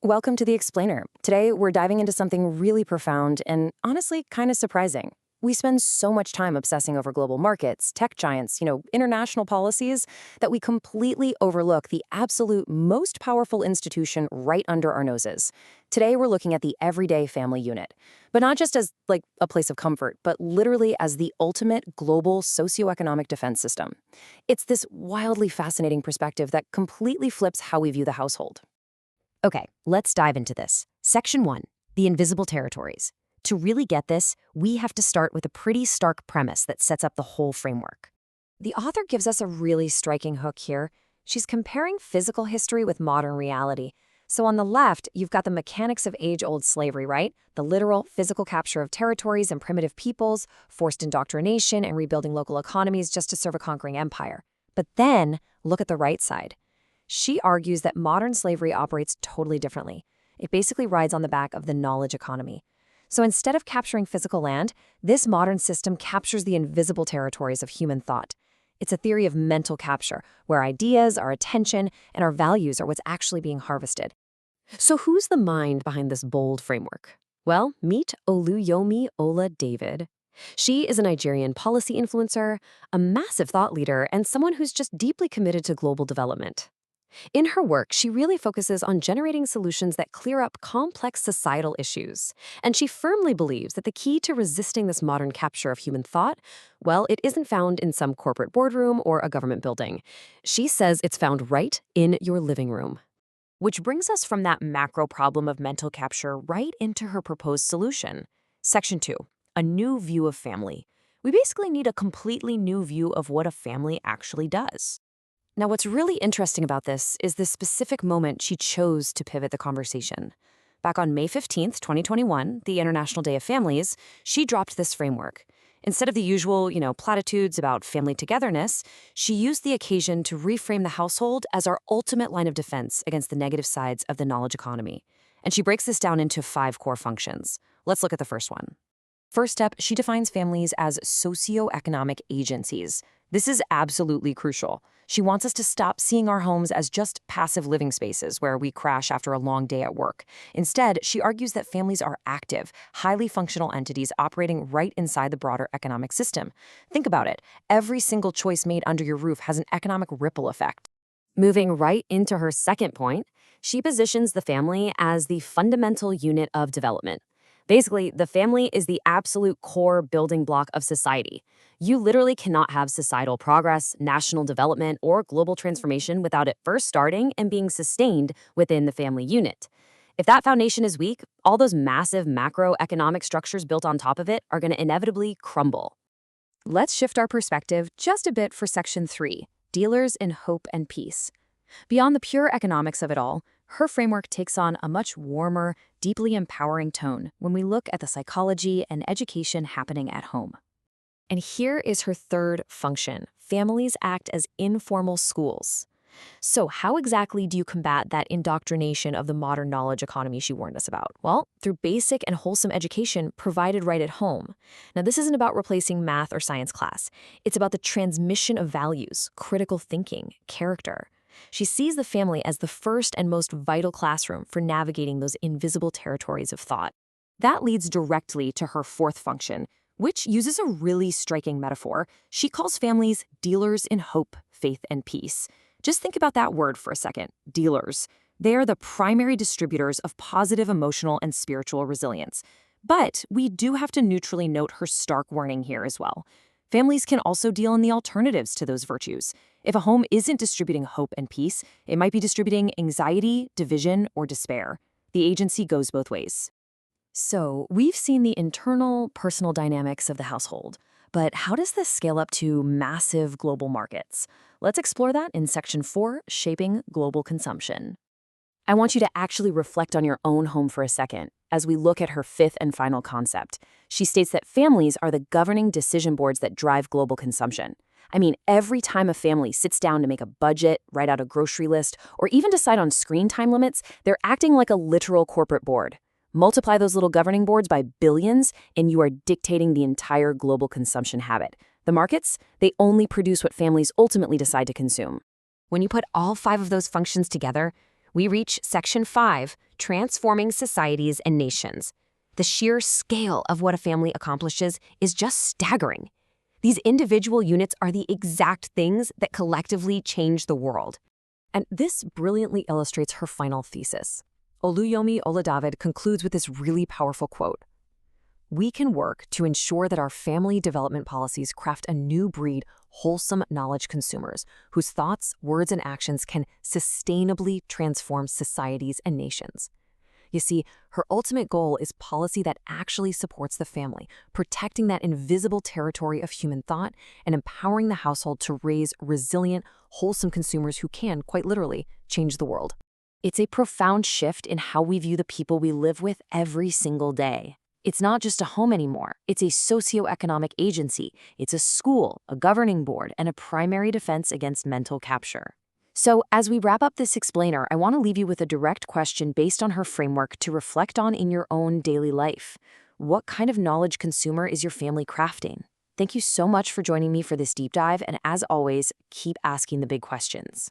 Welcome to The Explainer. Today, we're diving into something really profound and honestly kind of surprising. We spend so much time obsessing over global markets, tech giants, international policies, that we completely overlook the absolute most powerful institution right under our noses. Today, we're looking at the everyday family unit, but not just as like a place of comfort, but literally as the ultimate global socioeconomic defense system. It's this wildly fascinating perspective that completely flips how we view the household. Okay, let's dive into this. Section 1, the invisible territories. To really get this, we have to start with a pretty stark premise that sets up the whole framework. The author gives us a really striking hook here. She's comparing physical history with modern reality. So on the left, you've got the mechanics of age-old slavery, right? The literal physical capture of territories and primitive peoples, forced indoctrination, and rebuilding local economies just to serve a conquering empire. But then, look at the right side. She argues that modern slavery operates totally differently. It basically rides on the back of the knowledge economy. So instead of capturing physical land, this modern system captures the invisible territories of human thought. It's a theory of mental capture, where ideas, our attention, and our values are what's actually being harvested. So who's the mind behind this bold framework? Well, meet Oluyomi Ola David. She is a Nigerian policy influencer, a massive thought leader, and someone who's just deeply committed to global development. In her work, she really focuses on generating solutions that clear up complex societal issues. And she firmly believes that the key to resisting this modern capture of human thought, well, it isn't found in some corporate boardroom or a government building. She says it's found right in your living room. Which brings us from that macro problem of mental capture right into her proposed solution. Section 2, a new view of family. We basically need a completely new view of what a family actually does. Now, what's really interesting about this is the specific moment she chose to pivot the conversation. Back on May 15th, 2021, the International Day of Families, she dropped this framework. Instead of the usual, platitudes about family togetherness, she used the occasion to reframe the household as our ultimate line of defense against the negative sides of the knowledge economy. And she breaks this down into 5 core functions. Let's look at the first one. First step, she defines families as socioeconomic agencies. This is absolutely crucial. She wants us to stop seeing our homes as just passive living spaces where we crash after a long day at work. Instead, she argues that families are active, highly functional entities operating right inside the broader economic system. Think about it. Every single choice made under your roof has an economic ripple effect. Moving right into her second point, she positions the family as the fundamental unit of development. Basically, the family is the absolute core building block of society. You literally cannot have societal progress, national development, or global transformation without it first starting and being sustained within the family unit. If that foundation is weak, all those massive macroeconomic structures built on top of it are going to inevitably crumble. Let's shift our perspective just a bit for Section 3, Dealers in Hope and Peace. Beyond the pure economics of it all, her framework takes on a much warmer, deeply empowering tone when we look at the psychology and education happening at home. And here is her third function. Families act as informal schools. So how exactly do you combat that indoctrination of the modern knowledge economy she warned us about? Well, through basic and wholesome education provided right at home. Now, this isn't about replacing math or science class. It's about the transmission of values, critical thinking, character. She sees the family as the first and most vital classroom for navigating those invisible territories of thought. That leads directly to her fourth function, which uses a really striking metaphor. She calls families dealers in hope, faith, and peace. Just think about that word for a second, dealers. They are the primary distributors of positive emotional and spiritual resilience. But we do have to neutrally note her stark warning here as well. Families can also deal in the alternatives to those virtues. If a home isn't distributing hope and peace, it might be distributing anxiety, division, or despair. The agency goes both ways. So, we've seen the internal, personal dynamics of the household. But how does this scale up to massive global markets? Let's explore that in Section 4, Shaping Global Consumption. I want you to actually reflect on your own home for a second as we look at her fifth and final concept. She states that families are the governing decision boards that drive global consumption. I mean, every time a family sits down to make a budget, write out a grocery list, or even decide on screen time limits, they're acting like a literal corporate board. Multiply those little governing boards by billions, and you are dictating the entire global consumption habit. The markets, they only produce what families ultimately decide to consume. When you put all 5 of those functions together, we reach Section 5, Transforming Societies and Nations. The sheer scale of what a family accomplishes is just staggering. These individual units are the exact things that collectively change the world. And this brilliantly illustrates her final thesis. Oluyomi Oladavid concludes with this really powerful quote. We can work to ensure that our family development policies craft a new breed, wholesome knowledge consumers whose thoughts, words, and actions can sustainably transform societies and nations. You see, her ultimate goal is policy that actually supports the family, protecting that invisible territory of human thought and empowering the household to raise resilient, wholesome consumers who can, quite literally, change the world. It's a profound shift in how we view the people we live with every single day. It's not just a home anymore. It's a socioeconomic agency. It's a school, a governing board, and a primary defense against mental capture. So, as we wrap up this explainer, I want to leave you with a direct question based on her framework to reflect on in your own daily life. What kind of knowledge consumer is your family crafting? Thank you so much for joining me for this deep dive, and as always, keep asking the big questions.